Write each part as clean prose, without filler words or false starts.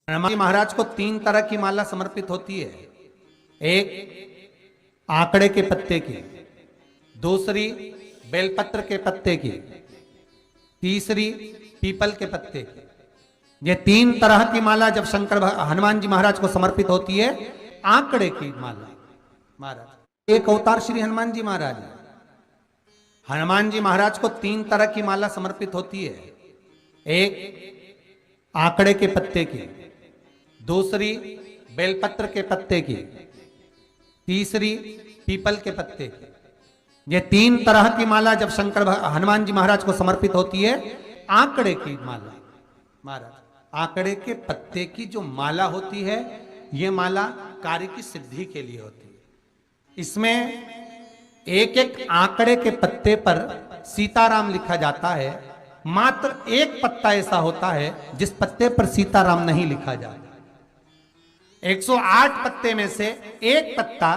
हनुमान जी महाराज को 3 तरह की माला समर्पित होती है। एक आंकड़े के पत्ते की, दूसरी बेलपत्र के पत्ते की, तीसरी पीपल के पत्ते की। ये 3 तरह की माला जब हनुमान जी महाराज को समर्पित होती है। आंकड़े की माला महाराज एक अवतार श्री हनुमान जी महाराज है। हनुमान जी महाराज को 3 तरह की माला समर्पित होती है। एक आंकड़े के पत्ते की, दूसरी बेलपत्र के पत्ते की, तीसरी पीपल के पत्ते की। ये 3 तरह की माला जब हनुमान जी महाराज को समर्पित होती है। आंकड़े की माला महाराज, आंकड़े के पत्ते की जो माला होती है, ये माला कार्य की सिद्धि के लिए होती है। इसमें एक एक आंकड़े के पत्ते पर सीताराम लिखा जाता है। मात्र एक पत्ता ऐसा होता है जिस पत्ते पर सीताराम नहीं लिखा जाता। 108 पत्ते में से एक पत्ता,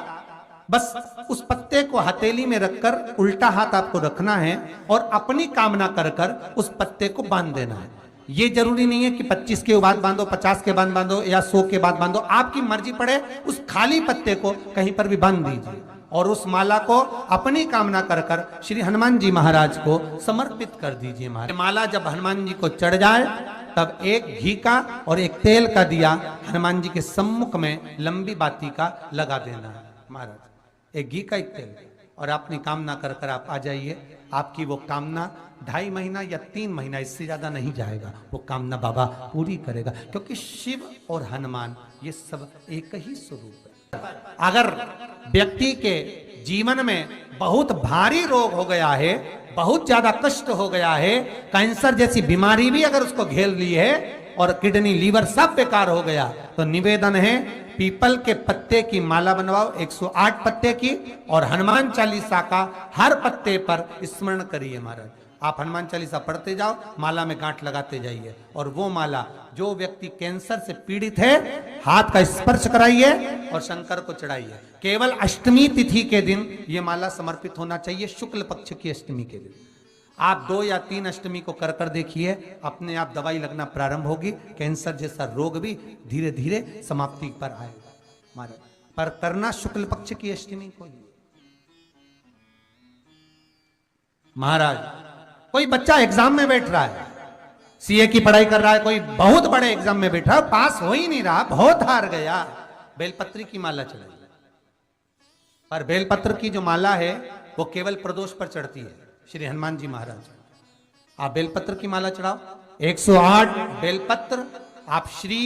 बस उस पत्ते को हथेली में रखकर उल्टा हाथ आपको रखना है और अपनी कामना कर कर उस पत्ते को बांध देना है। ये जरूरी नहीं है कि 25 के बाद बांधो, 50 के बाद बांधो या 100 के बाद बांधो, आपकी मर्जी पड़े। उस खाली पत्ते को कहीं पर भी बांध दीजिए और उस माला को अपनी कामना कर कर श्री हनुमान जी महाराज को समर्पित कर दीजिए। माला जब हनुमान जी को चढ़ जाए तब एक घी का और एक तेल का दिया हनुमान जी के सम्मुख में लंबी बाती का लगा देना है महाराज। एक घी का, एक तेल, और अपनी कामना कर कर आप आ जाइए। आपकी वो कामना 2.5 महीना या 3 महीना, इससे ज्यादा नहीं जाएगा, वो कामना बाबा पूरी करेगा। क्योंकि शिव और हनुमान ये सब एक ही स्वरूप है। अगर व्यक्ति के जीवन में बहुत भारी रोग हो गया है, बहुत ज्यादा कष्ट हो गया है, कैंसर जैसी बीमारी भी अगर उसको घेर ली है और किडनी लीवर सब बेकार हो गया, तो निवेदन है पीपल के पत्ते की माला बनवाओ, 108 पत्ते की, और हनुमान चालीसा का हर पत्ते पर स्मरण करिए महाराज। आप हनुमान चालीसा पढ़ते जाओ, माला में गांठ लगाते जाइए, और वो माला जो व्यक्ति कैंसर से पीड़ित है, हाथ का स्पर्श कराइए और शंकर को चढ़ाइए। केवल अष्टमी तिथि के दिन ये माला समर्पित होना चाहिए, शुक्ल पक्ष की अष्टमी के दिन। आप 2 या 3 अष्टमी को कर कर देखिए, अपने आप दवाई लगना प्रारंभ होगी। कैंसर जैसा रोग भी धीरे धीरे समाप्ति पर आएगा महाराज। पर करना शुक्ल पक्ष की अष्टमी को ही महाराज। कोई बच्चा एग्जाम में बैठ रहा है, सीए की पढ़ाई कर रहा है, कोई बहुत बड़े एग्जाम में बैठा है, पास हो ही नहीं रहा, बहुत हार गया, बेलपत्री की माला चढ़ाई। पर बेलपत्र की जो माला है वो केवल प्रदोष पर चढ़ती है श्री हनुमान जी महाराज। आप बेलपत्र की माला चढ़ाओ, 108 बेलपत्र आप श्री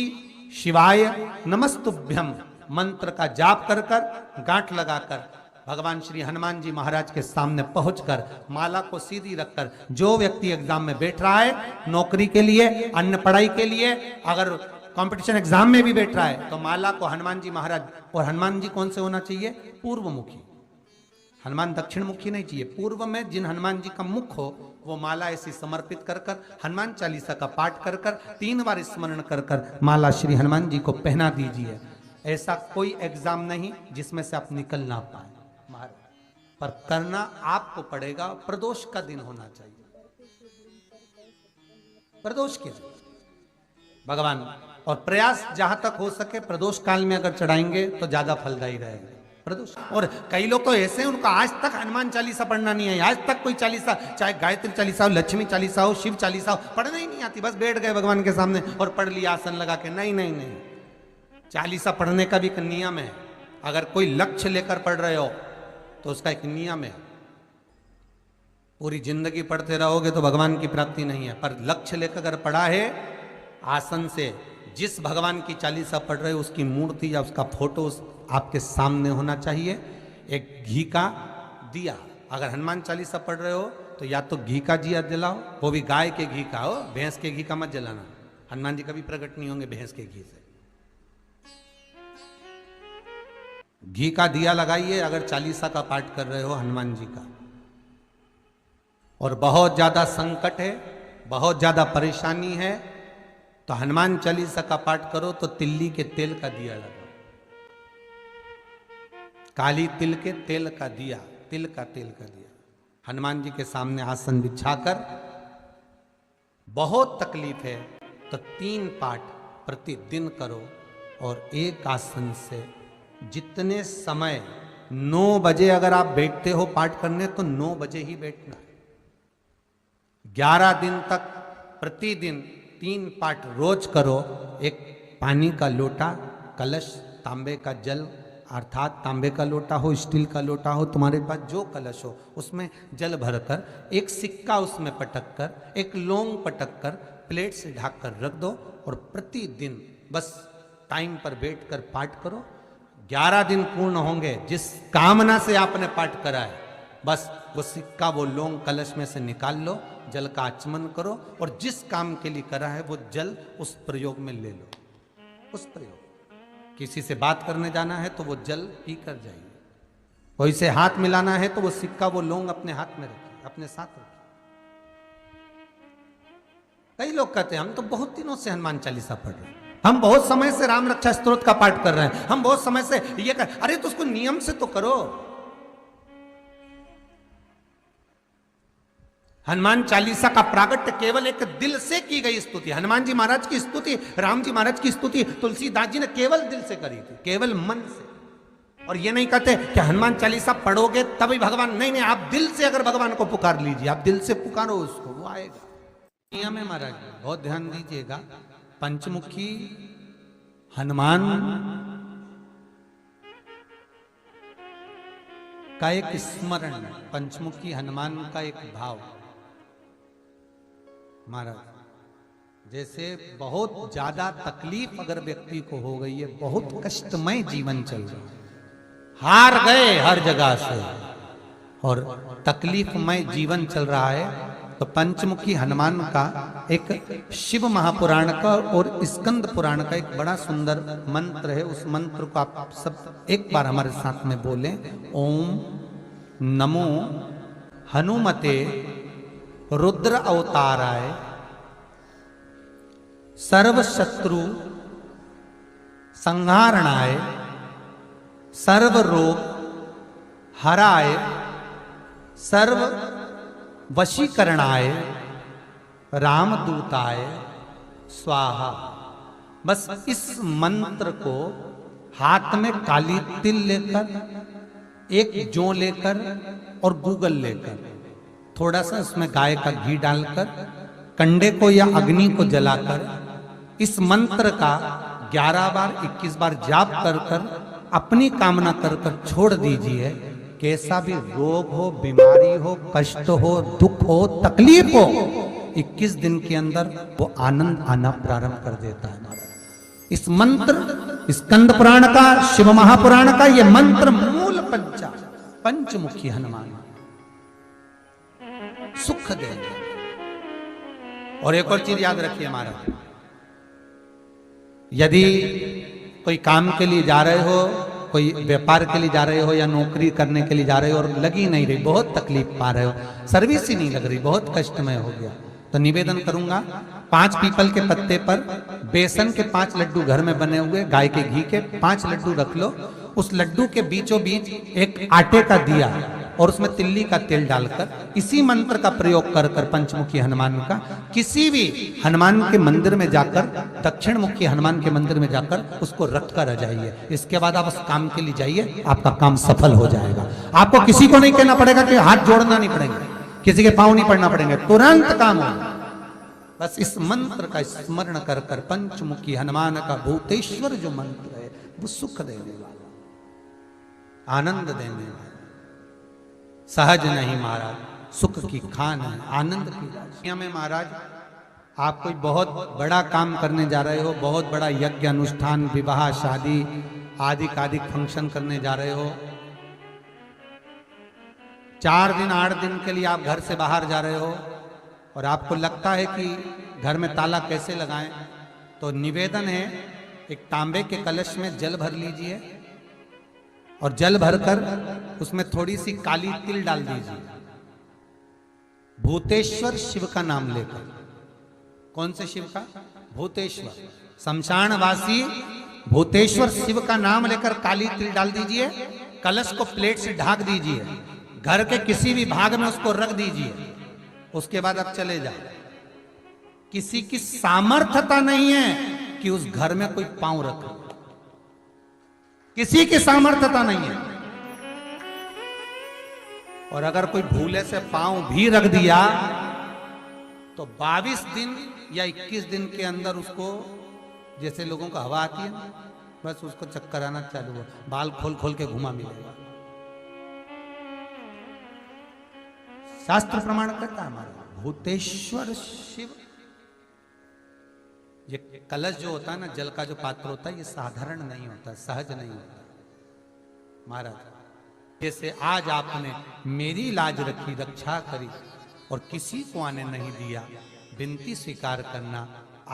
शिवाय नमस्तुभ्यम मंत्र का जाप कर कर गांठ लगाकर भगवान श्री हनुमान जी महाराज के सामने पहुंचकर माला को सीधी रखकर, जो व्यक्ति एग्जाम में बैठ रहा है, नौकरी के लिए, अन्य पढ़ाई के लिए, अगर कंपटीशन एग्जाम में भी बैठ रहा है, तो माला को हनुमान जी महाराज, और हनुमान जी कौन से होना चाहिए? पूर्वमुखी। हनुमान दक्षिण मुखी नहीं चाहिए, पूर्व में जिन हनुमान जी का मुख हो वो माला ऐसी समर्पित कर कर हनुमान चालीसा का पाठ कर कर 3 बार स्मरण कर कर माला श्री हनुमान जी को पहना दीजिए। ऐसा कोई एग्जाम नहीं जिसमें से आप निकल ना पाए महाराज, पर करना आपको पड़ेगा। प्रदोष का दिन होना चाहिए, प्रदोष के दिन भगवान, और प्रयास जहां तक हो सके प्रदोष काल में अगर चढ़ाएंगे तो ज्यादा फलदायी रहेगा प्रदोष। और कई लोग तो ऐसे हैं, उनका आज तक हनुमान चालीसा पढ़ना नहीं है, आज तक कोई चालीसा, चाहे गायत्री चालीसा हो, लक्ष्मी चालीसा हो, शिव चालीसा हो, पढ़ना ही नहीं आती, बस बैठ गए भगवान के सामने और पढ़ लिया आसन लगा के। नहीं नहीं नहीं, चालीसा पढ़ने का भी एक नियम है। अगर कोई लक्ष्य लेकर पढ़ रहे हो तो उसका एक नियम है। पूरी जिंदगी पढ़ते रहोगे तो भगवान की प्राप्ति नहीं है, पर लक्ष्य लेकर अगर पढ़ा है, आसन से जिस भगवान की चालीसा पढ़ रहे हो उसकी मूर्ति या उसका फोटो आपके सामने होना चाहिए। एक घी का दिया, अगर हनुमान चालीसा पढ़ रहे हो तो या तो घी का दिया जलाओ, वो भी गाय के घी का हो, भैंस के घी का मत जलाना। हनुमान जी कभी प्रकट नहीं होंगे भैंस के घी से। घी का दिया लगाइए अगर चालीसा का पाठ कर रहे हो हनुमान जी का। और बहुत ज्यादा संकट है, बहुत ज्यादा परेशानी है, तो हनुमान चालीसा का पाठ करो तो तिल्ली के तेल का दिया लगाओ, काली तिल के तेल का दिया, तिल का तेल का दिया हनुमान जी के सामने आसन बिछाकर। बहुत तकलीफ है तो 3 पाठ प्रतिदिन करो और एक आसन से जितने समय 9 बजे अगर आप बैठते हो पाठ करने तो 9 बजे ही बैठना है। 11 दिन तक प्रतिदिन 3 पाठ रोज करो। एक पानी का लोटा, कलश, तांबे का जल अर्थात तांबे का लोटा हो, स्टील का लोटा हो, तुम्हारे पास जो कलश हो उसमें जल भरकर एक सिक्का उसमें पटक कर, एक लौंग पटक कर प्लेट से ढक कर रख दो और प्रतिदिन बस टाइम पर बैठकर पाठ करो। 11 दिन पूर्ण होंगे, जिस कामना से आपने पाठ करा है बस वो सिक्का, वो लौंग कलश में से निकाल लो, जल का आचमन करो और जिस काम के लिए करा है वो जल उस प्रयोग में ले लो। उस प्रयोग, किसी से बात करने जाना है तो वो जल पी कर जाइए, कोई से हाथ मिलाना है तो वो सिक्का, वो लौंग अपने हाथ में रखिए, अपने साथ रखिए। कई लोग कहते हैं हम तो बहुत दिनों से हनुमान चालीसा पढ़ रहे हैं, हम बहुत समय से राम रक्षा स्तोत्र का पाठ कर रहे हैं, हम बहुत समय से ये कर, अरे तो उसको नियम से तो करो। हनुमान चालीसा का प्रागट्य केवल एक दिल से की गई स्तुति। हनुमान जी महाराज की स्तुति, राम जी महाराज की स्तुति तुलसीदास जी ने केवल दिल से करी थी, केवल मन से। और ये नहीं कहते कि हनुमान चालीसा पढ़ोगे तभी भगवान, नहीं नहीं, आप दिल से अगर भगवान को पुकार लीजिए, आप दिल से पुकारो उसको, वो आएगा। नियम है महाराज, बहुत ध्यान दीजिएगा। पंचमुखी हनुमान का एक स्मरण, पंचमुखी हनुमान का एक भाव। महाराज जैसे बहुत ज्यादा तकलीफ अगर व्यक्ति को हो गई है, बहुत कष्टमय जीवन चल रहा है, हार गए हर जगह से और तकलीफमय जीवन चल रहा है, तो पंचमुखी हनुमान का एक शिव महापुराण का और स्कंद पुराण का एक बड़ा सुंदर मंत्र है। उस मंत्र को आप सब एक बार हमारे साथ में बोलें। ओम नमो हनुमते रुद्र अवताराय सर्व शत्रु संहारणाय सर्व रोग हराय सर्व वशीकरणाय रामदूताय स्वाहा। बस इस मंत्र को हाथ में काली तिल लेकर, एक जौ लेकर और गूगल लेकर, थोड़ा सा उसमें गाय का घी डालकर, कंडे को या अग्नि को जलाकर इस मंत्र का 11 बार 21 बार जाप कर कर अपनी कामना कर कर छोड़ दीजिए। कैसा भी रोग हो, बीमारी हो, कष्ट हो, दुख हो, तकलीफ हो, 21 दिन के अंदर वो आनंद आना प्रारंभ कर देता है। इस मंत्र, स्कंद पुराण का, शिव महापुराण का ये मंत्र मूल पंचमुखी हनुमान सुख देंगे। और एक और चीज याद रखिए महाराज, यदि कोई काम के लिए जा रहे हो, कोई व्यापार के लिए जा रहे हो या नौकरी करने के लिए जा रहे हो और लगी नहीं रही, बहुत तकलीफ पा रहे हो, सर्विस ही नहीं लग रही, बहुत कष्टमय हो गया, तो निवेदन करूंगा 5 पीपल के पत्ते पर बेसन के 5 लड्डू घर में बने हुए, गाय के घी के 5 लड्डू रख लो, उस लड्डू के बीचों बीच एक आटे का दिया और उसमें तिल्ली का तेल डालकर इसी मंत्र का प्रयोग कर कर पंचमुखी हनुमान का किसी भी हनुमान के मंदिर में जाकर, दक्षिण मुखी हनुमान के मंदिर में जाकर उसको रख कर आ जाइए। इसके बाद आप उस काम के लिए जाइए, आपका काम सफल हो जाएगा। आपको किसी को नहीं कहना पड़ेगा कि हाथ जोड़ना नहीं पड़ेगा, किसी के पांव नहीं पड़ना पड़ेंगे, तुरंत काम होगा। बस इस मंत्र का स्मरण कर कर पंचमुखी हनुमान का भूतेश्वर जो मंत्र है वो सुख देने वाला, आनंद देने वाला, सहज नहीं महाराज, सुख की खान है, आनंद की राशियां में। महाराज आप कोई बहुत बड़ा काम करने जा रहे हो, बहुत बड़ा यज्ञ अनुष्ठान, विवाह, शादी आदि आदि फंक्शन करने जा रहे हो, 4 दिन 8 दिन के लिए आप घर से बाहर जा रहे हो और आपको लगता है कि घर में ताला कैसे लगाएं, तो निवेदन है एक तांबे के कलश में जल भर लीजिए और जल भरकर उसमें थोड़ी सी काली तिल डाल दीजिए, भूतेश्वर शिव का नाम लेकर। कौन से शिव का? भूतेश्वर, शमशानवासी भूतेश्वर शिव का नाम लेकर काली तिल डाल दीजिए, कलश को प्लेट से ढक दीजिए, घर के किसी भी भाग में उसको रख दीजिए। उसके बाद आप चले जाओ। किसी की सामर्थ्यता नहीं है कि उस घर में कोई पांव रखे। किसी की सामर्थ्यता नहीं है। और अगर कोई भूले से पांव भी रख दिया तो 22 दिन या 21 दिन के अंदर उसको, जैसे लोगों को हवा आती है ना, बस उसको चक्कर आना चालू हो, बाल खोल खोल के घुमा मिलेगा। शास्त्र प्रमाण करता है हमारा भूतेश्वर शिव। ये कलश जो होता है ना, जल का जो पात्र होता है, ये साधारण नहीं होता, सहज नहीं होता महाराज। जैसे आज आपने मेरी लाज रखी, रक्षा करी और किसी को आने नहीं दिया, विनती स्वीकार करना।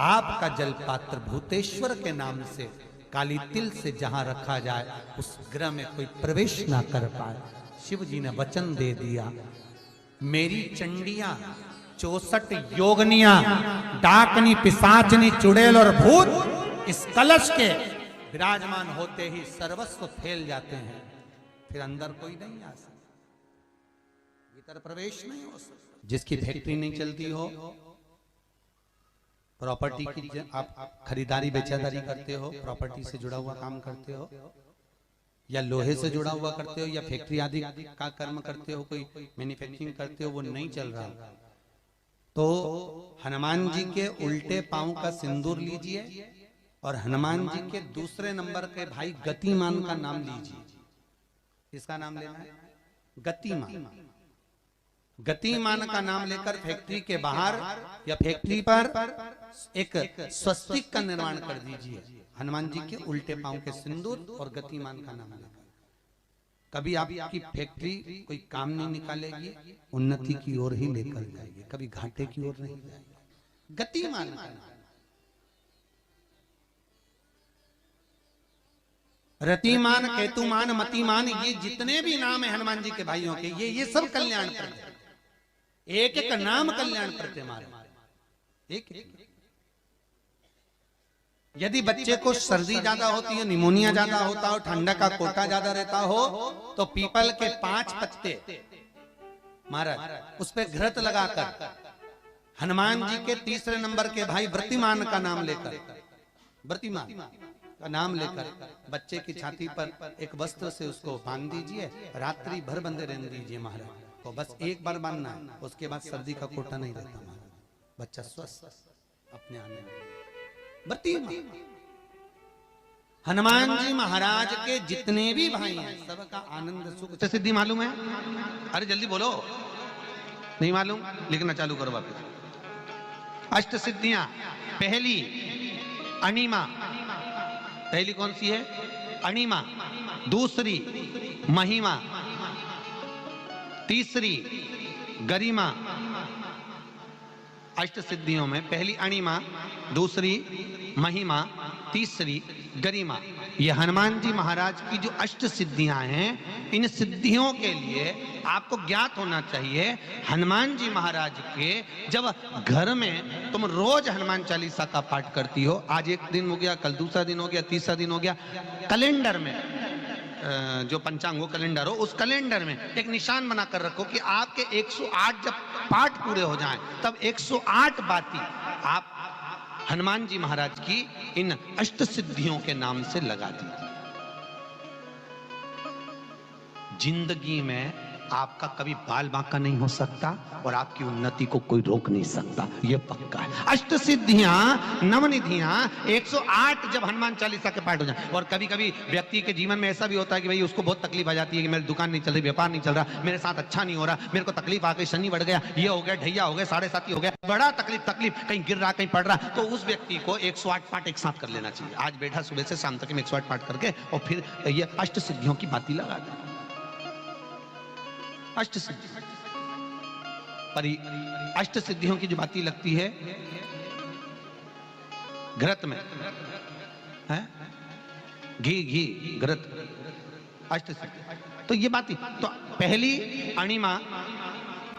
आपका जल पात्र भूतेश्वर के नाम से काली तिल से जहां रखा जाए उस गृह में कोई प्रवेश ना कर पाए। शिव जी ने वचन दे दिया, मेरी चंडियां 64 योगनियां, डाकनी, पिशाचनी, चुड़ैल और भूत इस कलश के विराजमान होते ही सर्वस्व फैल जाते हैं। फिर अंदर कोई नहीं आ सकता, भीतर प्रवेश नहीं हो सकता। जिसकी फैक्ट्री नहीं चलती हो, प्रॉपर्टी की आप खरीदारी बेचादारी करते हो, प्रॉपर्टी से जुड़ा हुआ काम करते हो, या लोहे से जुड़ा हुआ करते हो, या फैक्ट्री आदि का कर्म करते हो, कोई मैन्युफैक्चरिंग करते हो, वो नहीं चल रहा, तो हनुमान जी के उल्टे पांव का सिंदूर लीजिए और हनुमान जी के दूसरे नंबर के भाई गतिमान का नाम लीजिए। किसका नाम लेना है? गतिमान। गतिमान का नाम लेकर फैक्ट्री के बाहर या फैक्ट्री पर एक स्वस्तिक का निर्माण कर दीजिए, हनुमान जी के उल्टे पांव के सिंदूर और गतिमान का नाम लेकर। कभी आपकी फैक्ट्री कोई काम नहीं निकालेगी, उन्नति की ओर ही लेकर जाएगी, कभी घाटे की ओर नहीं जाएगी। गतिमान का नाम, रतिमान, केतुमान, मतिमान, ये जितने भी नाम है हनुमान जी के भाइयों के, ये सब कल्याण प्रद, एक एक नाम कल्याण प्रद हमारे, एक एक। यदि बच्चे को सर्दी ज्यादा होती है, निमोनिया ज्यादा होता हो, ठंडा का कोटा ज्यादा रहता हो, तो पीपल के 5 पत्ते महाराज उस पे घृत लगाकर हनुमान जी के तीसरे नंबर के भाई व्रतिमान का नाम लेकर, व्रतिमान का नाम लेकर बच्चे की छाती पर एक वस्त्र से उसको बांध दीजिए, रात्रि भर बंधे रहने दीजिए महाराज। तो बस एक बार बांधना है, उसके बाद सर्दी का कोटा नहीं रहता महाराज, बच्चा स्वस्थ अपने आने में। हनुमान जी महाराज के जितने भी भाई हैं सबका आनंद सुख सिद्धि मालूम है? अरे जल्दी बोलो, नहीं मालूम? लिखना चालू करो वापस। अष्ट सिद्धियां, पहली अणिमा, पहली कौन सी है? अणिमा। दूसरी महिमा, तीसरी गरिमा। अष्ट सिद्धियों में पहली अणिमा, दूसरी महिमा, तीसरी गरिमा। ये हनुमान जी महाराज की जो अष्ट सिद्धियां हैं, इन सिद्धियों के लिए आपको ज्ञात होना चाहिए, हनुमान जी महाराज के जब घर में तुम रोज हनुमान चालीसा का पाठ करती हो, आज एक दिन हो गया, कल दूसरा दिन हो गया, तीसरा दिन हो गया, कैलेंडर में जो पंचांगो कैलेंडर हो, उस कैलेंडर में एक निशान बनाकर रखो कि आपके 108 जब पाठ पूरे हो जाएं, तब 108 बाती आप हनुमान जी महाराज की इन अष्ट सिद्धियों के नाम से लगा दीजिए। जिंदगी में आपका कभी बाल बांका नहीं हो सकता और आपकी उन्नति को कोई रोक नहीं सकता, यह पक्का है। अष्ट सिद्धियां, नवनिधियां, 108 जब हनुमान चालीसा के पाठ हो जाए। और कभी कभी व्यक्ति के जीवन में ऐसा भी होता है कि भाई उसको बहुत तकलीफ आ जाती है कि मेरी दुकान नहीं चल रही, व्यापार नहीं चल रहा, मेरे साथ अच्छा नहीं हो रहा, मेरे को तकलीफ आ गई, शनि बढ़ गया, ये हो गया, ढैया हो गया, 7.5 हो गया, बड़ा तकलीफ, कहीं गिर रहा, कहीं पड़ रहा, तो उस व्यक्ति को 108 पाठ एक साथ कर लेना चाहिए। आज बैठा सुबह से शाम तक 108 पाठ करके और फिर ये अष्ट सिद्धियों की बाती लगा दे। अष्ट सिद्धि पर अष्ट सिद्धियों की जो बाती लगती है घृत में है, घी घृत, अष्ट सिद्धि। तो ये बाती, तो पहली अणिमा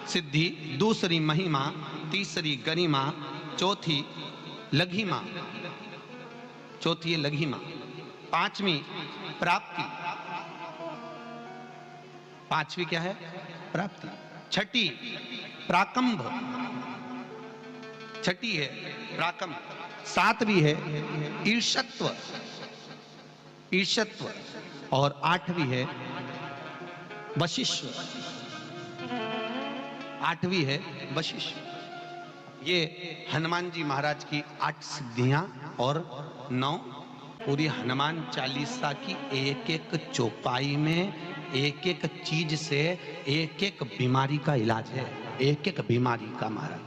सिद्धि, दूसरी महिमा, तीसरी गरिमा, चौथी लघिमा, चौथी है लघिमा, पांचवी प्राप्ति, पांचवी क्या है? प्राप्ति। छठी प्राकंभ, छठी है प्राकंभ, सातवीं है ईर्ष्यत्व, ईर्ष्यत्व, और आठवीं है वशिष्ठ, आठवीं है वशिष्ठ। ये हनुमान जी महाराज की 8 सिद्धियां और 9, पूरी हनुमान चालीसा की एक एक चौपाई में एक एक चीज से एक एक बीमारी का इलाज है, एक एक बीमारी का। महाराज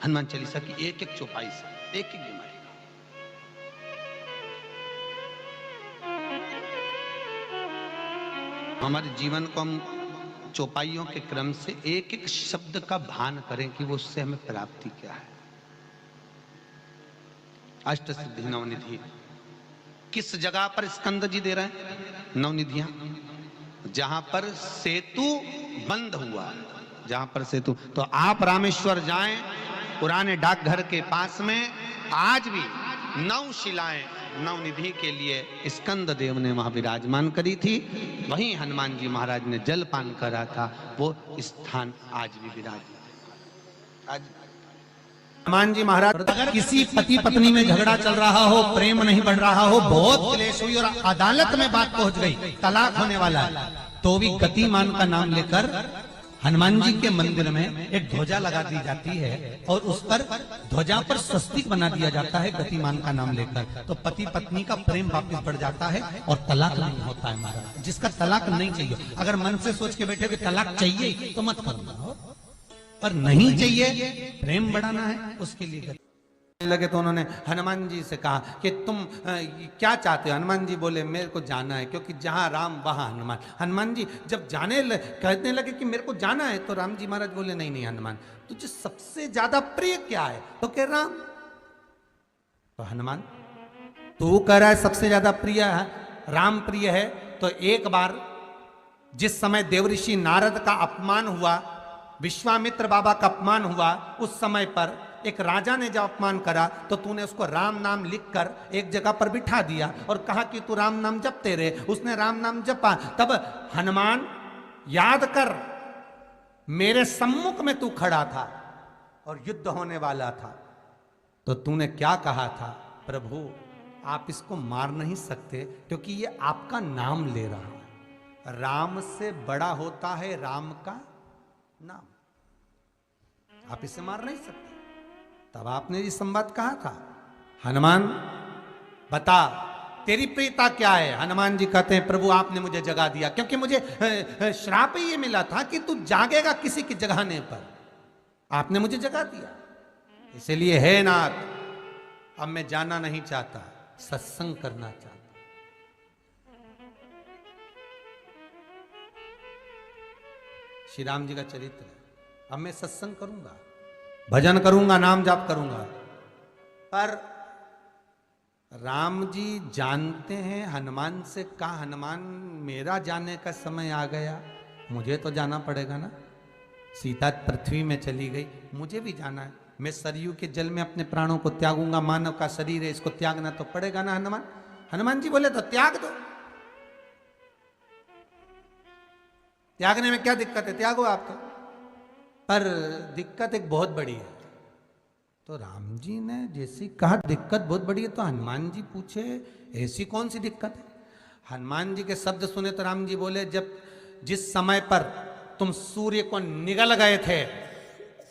हनुमान चालीसा की एक एक चौपाई से एक एक बीमारी का। हमारे जीवन को हम चौपाइयों के क्रम से एक एक शब्द का भान करें कि वो उससे हमें प्राप्ति क्या है। अष्ट सिद्धि नवनिधि किस जगह पर स्कंद जी दे रहे हैं? नवनिधियां जहां पर सेतु बंद हुआ, जहां पर सेतु। तो आप रामेश्वर जाएं, पुराने डाकघर के पास में आज भी 9 शिलाएं नवनिधि के लिए स्कंद देव ने वहां विराजमान करी थी। वहीं हनुमान जी महाराज ने जल पान करा था, वो स्थान आज भी विराजमान। आज हनुमान जी महाराज, अगर किसी पति पत्नी में झगड़ा चल रहा हो, प्रेम नहीं बढ़ रहा हो, बहुत क्लेश हुई और अदालत में बात पहुंच गई, तलाक होने वाला है, तो भी गतिमान का नाम लेकर हनुमान जी के मंदिर में एक ध्वजा लगा दी जाती है और उस पर ध्वजा पर स्वस्तिक बना दिया जाता है गतिमान का नाम लेकर। तो पति पत्नी का प्रेम वापस बढ़ जाता है और तलाक नहीं होता है। महाराज जिसका तलाक नहीं चाहिए, अगर मन से सोच के बैठे कि तलाक चाहिए तो मत करना, पर नहीं चाहिए, प्रेम बढ़ाना है, उसके लिए लगे। तो उन्होंने हनुमान जी से कहा कि तुम क्या चाहते हो? हनुमान जी बोले मेरे को जाना है, क्योंकि जहां राम वहां हनुमान। हनुमान जी जब कहने लगे कि मेरे को जाना है, तो राम जी महाराज बोले नहीं नहीं हनुमान, तुझे सबसे ज्यादा प्रिय क्या है? तो कह राम। तो हनुमान तू कह रहा है सबसे ज्यादा प्रिय है राम प्रिय है, तो एक बार जिस समय देवऋषि नारद का अपमान हुआ, विश्वामित्र बाबा का अपमान हुआ, उस समय पर एक राजा ने जब अपमान करा तो तूने उसको राम नाम लिखकर एक जगह पर बिठा दिया और कहा कि तू राम नाम जपते रहे। उसने राम नाम जपा। तब हनुमान याद कर, मेरे सम्मुख में तू खड़ा था और युद्ध होने वाला था, तो तूने क्या कहा था? प्रभु आप इसको मार नहीं सकते क्योंकि ये आपका नाम ले रहा है। राम से बड़ा होता है राम का नाम, आप इसे मार नहीं सकते। तब आपने ये संवाद कहा था, हनुमान बता तेरी प्रियता क्या है? हनुमान जी कहते हैं प्रभु आपने मुझे जगा दिया, क्योंकि मुझे श्राप ये मिला था कि तू जागेगा किसी की जगाने पर, आपने मुझे जगा दिया। इसलिए हे नाथ, अब मैं जाना नहीं चाहता, सत्संग करना चाहता। श्री राम जी का चरित्र है। अब मैं सत्संग करूंगा, भजन करूंगा, नाम जाप करूंगा। पर राम जी जानते हैं हनुमान से कहा, हनुमान मेरा जाने का समय आ गया, मुझे तो जाना पड़ेगा ना। सीता पृथ्वी में चली गई, मुझे भी जाना है। मैं सरयू के जल में अपने प्राणों को त्यागूंगा, मानव का शरीर है, इसको त्यागना तो पड़ेगा ना हनुमान। हनुमान जी बोले तो त्याग दो, त्यागने में क्या दिक्कत है, त्यागो आप तो। पर दिक्कत एक बहुत बड़ी है। तो राम जी ने जैसी कहा दिक्कत बहुत बड़ी है, तो हनुमान जी पूछे ऐसी कौन सी दिक्कत है? हनुमान जी के शब्द सुने तो राम जी बोले, जब जिस समय पर तुम सूर्य को निगल गए थे,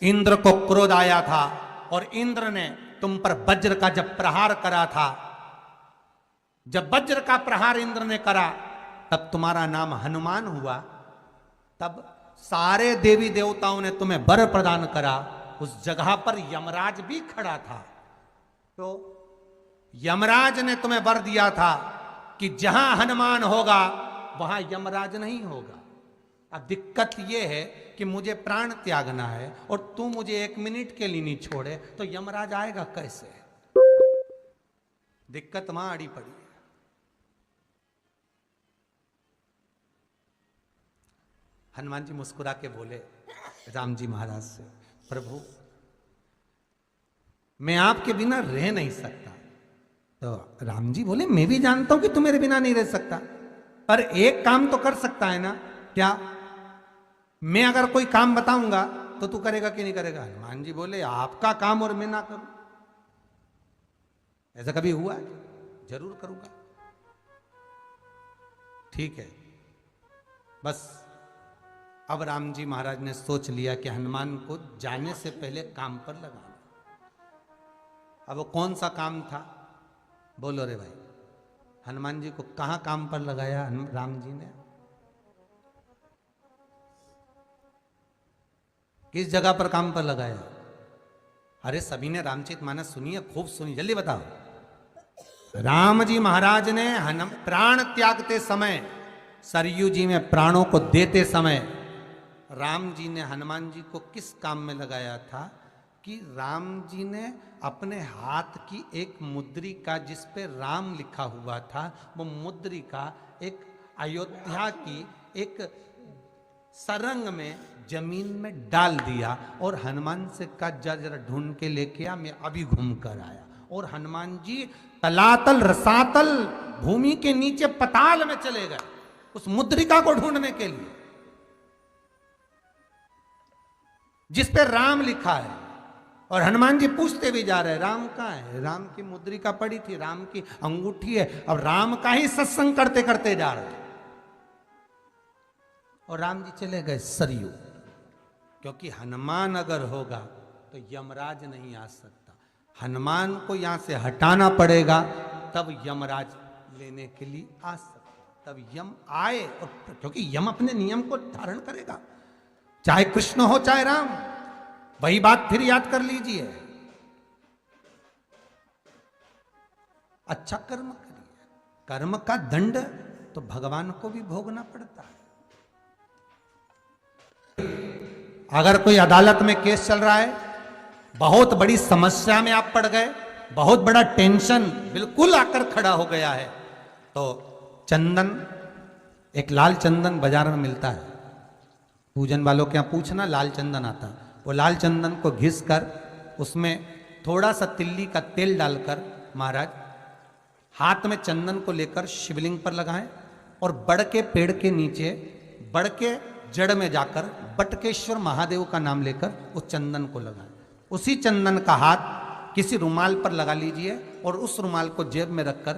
इंद्र को क्रोध आया था और इंद्र ने तुम पर वज्र का जब प्रहार करा था, जब वज्र का प्रहार इंद्र ने करा तब तुम्हारा नाम हनुमान हुआ। तब सारे देवी देवताओं ने तुम्हें वर प्रदान करा। उस जगह पर यमराज भी खड़ा था, तो यमराज ने तुम्हें वर दिया था कि जहां हनुमान होगा वहां यमराज नहीं होगा। अब दिक्कत यह है कि मुझे प्राण त्यागना है और तू मुझे 1 मिनट के लिए नहीं छोड़े, तो यमराज आएगा कैसे? दिक्कत वहां अड़ी पड़ी है। हनुमान जी मुस्कुरा के बोले राम जी महाराज से, प्रभु मैं आपके बिना रह नहीं सकता। तो राम जी बोले मैं भी जानता हूं कि तू मेरे बिना नहीं रह सकता, पर एक काम तो कर सकता है ना। क्या? मैं अगर कोई काम बताऊंगा तो तू करेगा कि नहीं करेगा? हनुमान जी बोले आपका काम और मैं ना करूं, ऐसा कभी हुआ है? जरूर करूंगा। ठीक है, बस अब राम जी महाराज ने सोच लिया कि हनुमान को जाने से पहले काम पर लगाना। अब वो कौन सा काम था? बोलो रे भाई। हनुमान जी को कहां काम पर लगाया राम जी ने? किस जगह पर काम पर लगाया? अरे सभी ने रामचरितमानस सुनी है, खूब सुनी, जल्दी बताओ। राम जी महाराज ने प्राण त्यागते समय, सरयू जी में प्राणों को देते समय, राम जी ने हनुमान जी को किस काम में लगाया था? कि राम जी ने अपने हाथ की एक मुद्रिका जिस पे राम लिखा हुआ था, वो मुद्रिका एक अयोध्या की एक सरंग में जमीन में डाल दिया और हनुमान से कहा जा जरा ढूंढ के लेके आ, मैं अभी घूम कर आया। और हनुमान जी तलातल रसातल भूमि के नीचे पताल में चले गए उस मुद्रिका को ढूंढने के लिए जिस पे राम लिखा है। और हनुमान जी पूछते भी जा रहे, राम कहाँ है? राम की मुद्रिका पड़ी थी, राम की अंगूठी है। अब राम का ही सत्संग करते करते जा रहे और राम जी चले गए सरयू, क्योंकि हनुमान अगर होगा तो यमराज नहीं आ सकता। हनुमान को यहां से हटाना पड़ेगा, तब यमराज लेने के लिए आ सकता, तब यम आए। और क्योंकि यम अपने नियम को धारण करेगा, चाहे कृष्ण हो चाहे राम। वही बात फिर याद कर लीजिए, अच्छा कर्म करिए, कर्म का दंड तो भगवान को भी भोगना पड़ता है। अगर कोई अदालत में केस चल रहा है, बहुत बड़ी समस्या में आप पड़ गए, बहुत बड़ा टेंशन बिल्कुल आकर खड़ा हो गया है, तो चंदन, एक लाल चंदन बाजार में मिलता है, पूजन वालों के यहाँ पूछना, लाल चंदन आता है। वो लाल चंदन को घिस कर उसमें थोड़ा सा तिल्ली का तेल डालकर महाराज हाथ में चंदन को लेकर शिवलिंग पर लगाएं और बड़ के पेड़ के नीचे, बड़ के जड़ में जाकर बटकेश्वर महादेव का नाम लेकर उस चंदन को लगाएं। उसी चंदन का हाथ किसी रुमाल पर लगा लीजिए और उस रुमाल को जेब में रखकर,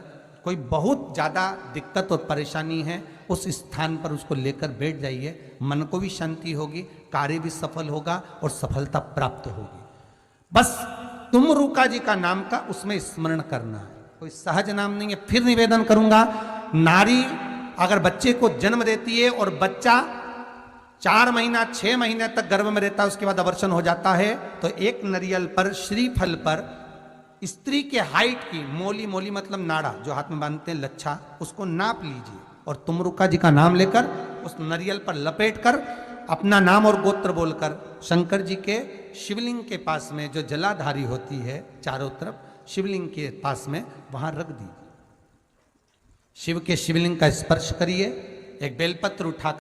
कोई बहुत ज़्यादा दिक्कत और परेशानी है उस स्थान पर उसको लेकर बैठ जाइए, मन को भी शांति होगी, कार्य भी सफल होगा और सफलता प्राप्त होगी। बस तुमरुका जी का नाम का उसमें स्मरण करना है, कोई सहज नाम नहीं है। फिर निवेदन करूंगा, नारी अगर बच्चे को जन्म देती है और बच्चा 4 महीना 6 महीने तक गर्भ में रहता है, उसके बाद अवर्षण हो जाता है, तो एक नारियल पर, श्रीफल पर स्त्री के हाइट की मोली, मोली मतलब नाड़ा जो हाथ में बांधते हैं, लच्छा, उसको नाप लीजिए और तुमरुका जी का नाम लेकर उस नारियल पर लपेट कर अपना नाम और गोत्र बोलकर शंकर जी के शिवलिंग के पास में जो जलाधारी होती है चारों तरफ, शिवलिंग के पास में वहां रख दीजिए। शिव के शिवलिंग का स्पर्श करिए, एक बेलपत्र उठा